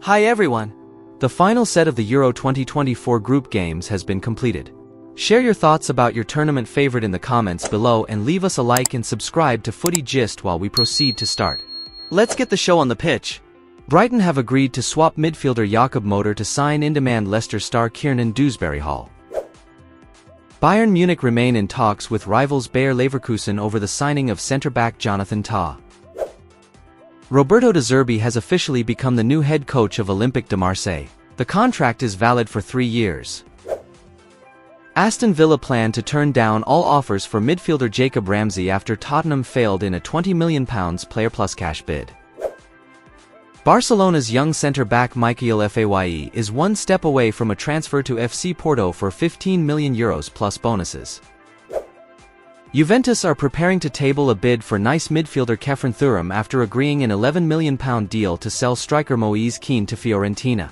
Hi everyone! The final set of the Euro 2024 group games has been completed. Share your thoughts about your tournament favorite in the comments below and leave us a like and subscribe to Footy Gist while we proceed to start. Let's get the show on the pitch. Brighton have agreed to swap midfielder Jakob Motor to sign in-demand Leicester star Kiernan Dewsbury-Hall. Bayern Munich remain in talks with rivals Bayer Leverkusen over the signing of centre-back Jonathan Tah. Roberto De Zerbi has officially become the new head coach of Olympique de Marseille. The contract is valid for 3 years. Aston Villa plan to turn down all offers for midfielder Jacob Ramsey after Tottenham failed in a £20 million player plus cash bid. Barcelona's young centre-back Michael Faye is one step away from a transfer to FC Porto for €15 million plus bonuses. Juventus are preparing to table a bid for Nice midfielder Kefren Thuram after agreeing an £11 million deal to sell striker Moise Kean to Fiorentina.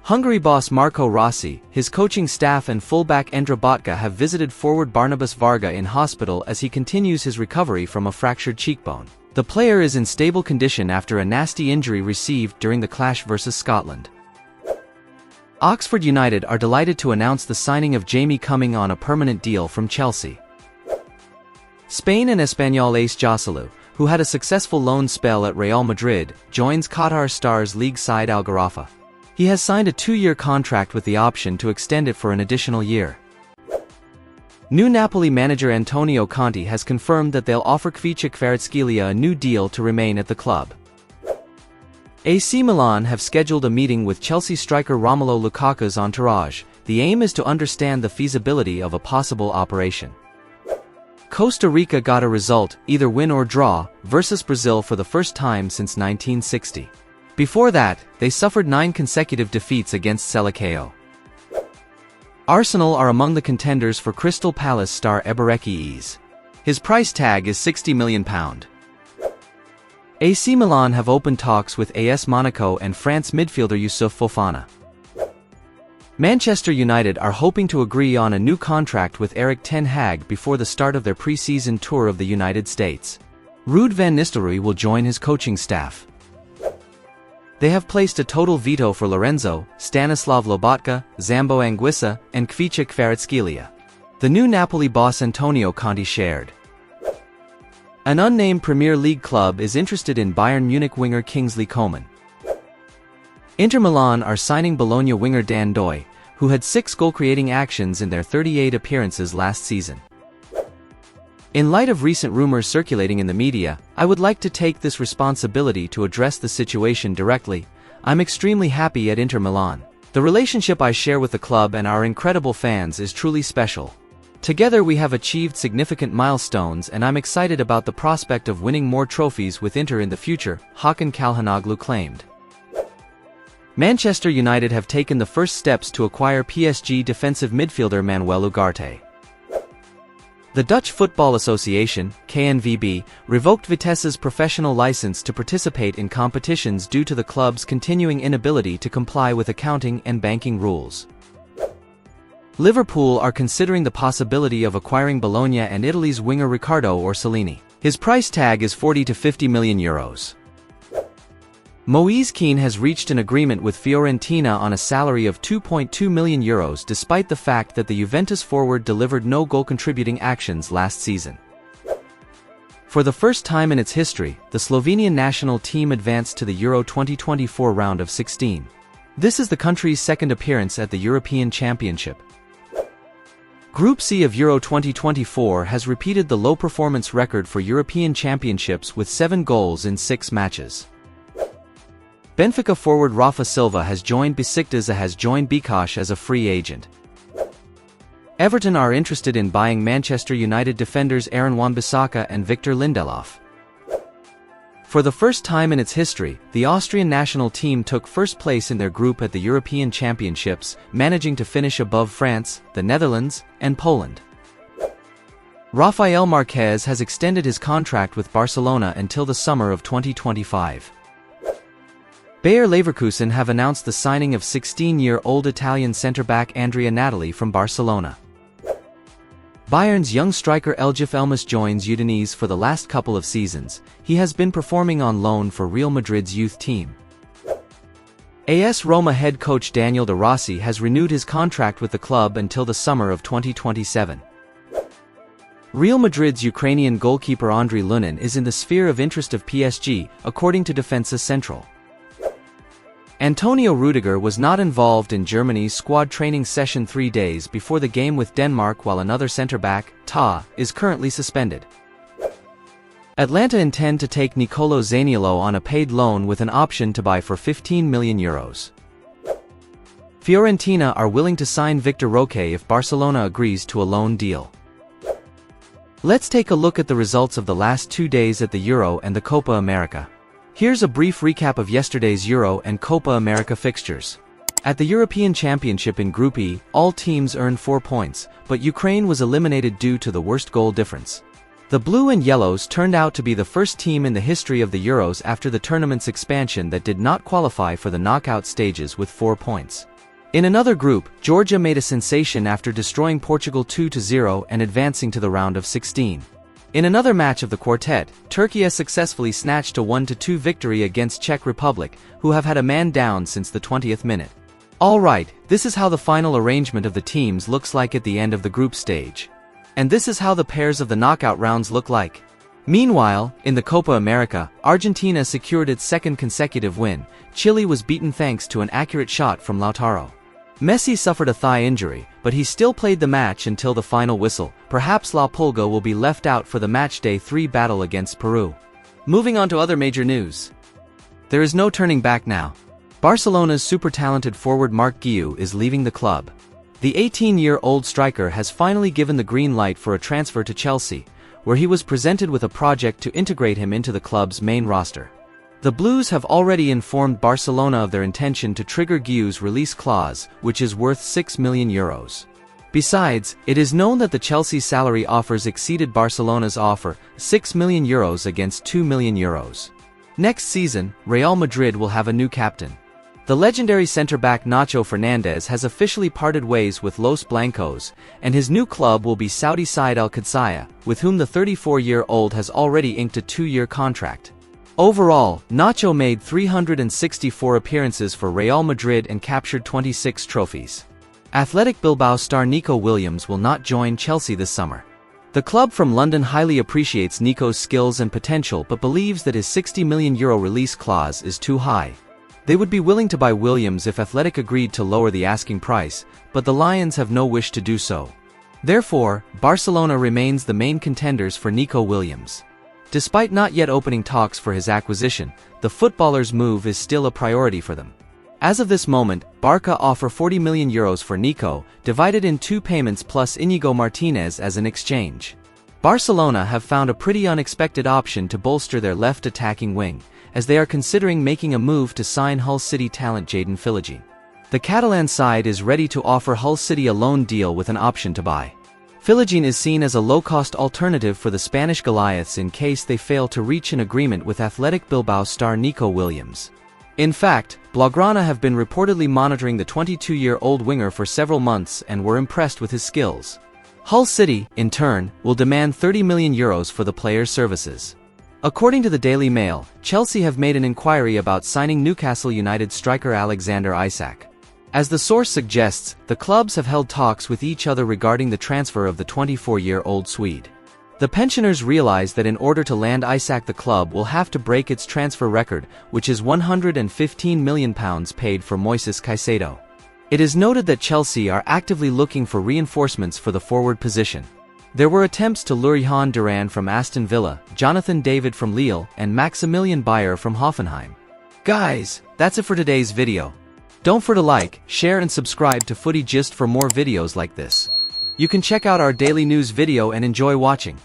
Hungary boss Marco Rossi, his coaching staff and fullback Endre Botka have visited forward Barnabas Varga in hospital as he continues his recovery from a fractured cheekbone. The player is in stable condition after a nasty injury received during the clash versus Scotland. Oxford United are delighted to announce the signing of Jamie Cumming on a permanent deal from Chelsea. Spain and Espanyol ace Joselu, who had a successful loan spell at Real Madrid, joins Qatar Stars League side Al Gharafa. He has signed a 2-year contract with the option to extend it for an additional year. New Napoli manager Antonio Conte has confirmed that they'll offer Kvicha Kvaratskhelia a new deal to remain at the club. AC Milan have scheduled a meeting with Chelsea striker Romelu Lukaku's entourage. The aim is to understand the feasibility of a possible operation. Costa Rica got a result, either win or draw, versus Brazil for the first time since 1960. Before that, they suffered 9 consecutive defeats against Selekao. Arsenal are among the contenders for Crystal Palace star Eberechi Eze. His price tag is £60 million. AC Milan have opened talks with AS Monaco and France midfielder Youssouf Fofana. Manchester United are hoping to agree on a new contract with Erik ten Hag before the start of their pre-season tour of the United States. Ruud van Nistelrooy will join his coaching staff. They have placed a total veto for Lorenzo, Stanislav Lobotka, Zambo Anguissa, and Kvicha Kvaratskhelia. The new Napoli boss Antonio Conte shared. An unnamed Premier League club is interested in Bayern Munich winger Kingsley Coman. Inter Milan are signing Bologna winger Dan Doy, who had 6 goal-creating actions in their 38 appearances last season. In light of recent rumors circulating in the media, I would like to take this responsibility to address the situation directly. I'm extremely happy at Inter Milan. The relationship I share with the club and our incredible fans is truly special. Together we have achieved significant milestones and I'm excited about the prospect of winning more trophies with Inter in the future, Hakan Calhanoglu claimed. Manchester United have taken the first steps to acquire PSG defensive midfielder Manuel Ugarte. The Dutch Football Association, KNVB, revoked Vitesse's professional license to participate in competitions due to the club's continuing inability to comply with accounting and banking rules. Liverpool are considering the possibility of acquiring Bologna and Italy's winger Riccardo Orsolini. His price tag is €40 to €50 million. Moise Kean has reached an agreement with Fiorentina on a salary of €2.2 million despite the fact that the Juventus forward delivered no goal-contributing actions last season. For the first time in its history, the Slovenian national team advanced to the Euro 2024 round of 16. This is the country's second appearance at the European Championship. Group C of Euro 2024 has repeated the low-performance record for European Championships with 7 goals in 6 matches. Benfica forward Rafa Silva has joined Besiktas as a free agent. Everton are interested in buying Manchester United defenders Aaron Wan-Bissaka and Victor Lindelof. For the first time in its history, the Austrian national team took first place in their group at the European Championships, managing to finish above France, the Netherlands, and Poland. Rafael Marquez has extended his contract with Barcelona until the summer of 2025. Bayer Leverkusen have announced the signing of 16-year-old Italian centre-back Andrea Natali from Barcelona. Bayern's young striker Eljif Elmas joins Udinese for the last couple of seasons. He has been performing on loan for Real Madrid's youth team. AS Roma head coach Daniel De Rossi has renewed his contract with the club until the summer of 2027. Real Madrid's Ukrainian goalkeeper Andriy Lunin is in the sphere of interest of PSG, according to Defensa Central. Antonio Rudiger was not involved in Germany's squad training session 3 days before the game with Denmark, while another centre-back, Ta, is currently suspended. Atlanta intend to take Nicolo Zaniolo on a paid loan with an option to buy for €15 million. Fiorentina are willing to sign Victor Roque if Barcelona agrees to a loan deal. Let's take a look at the results of the last 2 days at the Euro and the Copa America. Here's a brief recap of yesterday's Euro and Copa America fixtures. At the European Championship in Group E, all teams earned 4 points, but Ukraine was eliminated due to the worst goal difference. The Blue and Yellows turned out to be the first team in the history of the Euros after the tournament's expansion that did not qualify for the knockout stages with 4 points. In another group, Georgia made a sensation after destroying Portugal 2-0 and advancing to the round of 16. In another match of the quartet, Turkey has successfully snatched a 1-2 victory against Czech Republic, who have had a man down since the 20th minute. Alright, this is how the final arrangement of the teams looks like at the end of the group stage. And this is how the pairs of the knockout rounds look like. Meanwhile, in the Copa America, Argentina secured its second consecutive win. Chile was beaten thanks to an accurate shot from Lautaro. Messi suffered a thigh injury, but he still played the match until the final whistle. Perhaps La Pulga will be left out for the matchday 3 battle against Peru. Moving on to other major news. There is no turning back now. Barcelona's super talented forward Marc Guiu is leaving the club. The 18-year-old striker has finally given the green light for a transfer to Chelsea, where he was presented with a project to integrate him into the club's main roster. The Blues have already informed Barcelona of their intention to trigger Guiu's release clause, which is worth €6 million. Besides, it is known that the Chelsea salary offers exceeded Barcelona's offer, €6 million against €2 million. Next season, Real Madrid will have a new captain. The legendary centre-back Nacho Fernandez has officially parted ways with Los Blancos, and his new club will be Saudi side Al Qadsiya, with whom the 34-year-old has already inked a 2-year contract. Overall, Nacho made 364 appearances for Real Madrid and captured 26 trophies. Athletic Bilbao star Nico Williams will not join Chelsea this summer. The club from London highly appreciates Nico's skills and potential but believes that his €60 million release clause is too high. They would be willing to buy Williams if Athletic agreed to lower the asking price, but the Lions have no wish to do so. Therefore, Barcelona remains the main contenders for Nico Williams. Despite not yet opening talks for his acquisition, the footballer's move is still a priority for them. As of this moment, Barca offer €40 million for Nico, divided in 2 payments plus Inigo Martinez as an exchange. Barcelona have found a pretty unexpected option to bolster their left attacking wing, as they are considering making a move to sign Hull City talent Jadon Philogene. The Catalan side is ready to offer Hull City a loan deal with an option to buy. Philogene is seen as a low-cost alternative for the Spanish Goliaths in case they fail to reach an agreement with Athletic Bilbao star Nico Williams. In fact, Blaugrana have been reportedly monitoring the 22-year-old winger for several months and were impressed with his skills. Hull City, in turn, will demand €30 million for the player's services. According to the Daily Mail, Chelsea have made an inquiry about signing Newcastle United striker Alexander Isak. As the source suggests, the clubs have held talks with each other regarding the transfer of the 24-year-old Swede. The pensioners realize that in order to land Isak, the club will have to break its transfer record, which is £115 million paid for Moises Caicedo. It is noted that Chelsea are actively looking for reinforcements for the forward position. There were attempts to lure Johan Duran from Aston Villa, Jonathan David from Lille, and Maximilian Bayer from Hoffenheim. Guys, that's it for today's video. Don't forget to like, share and subscribe to Footy Gist for more videos like this. You can check out our daily news video and enjoy watching.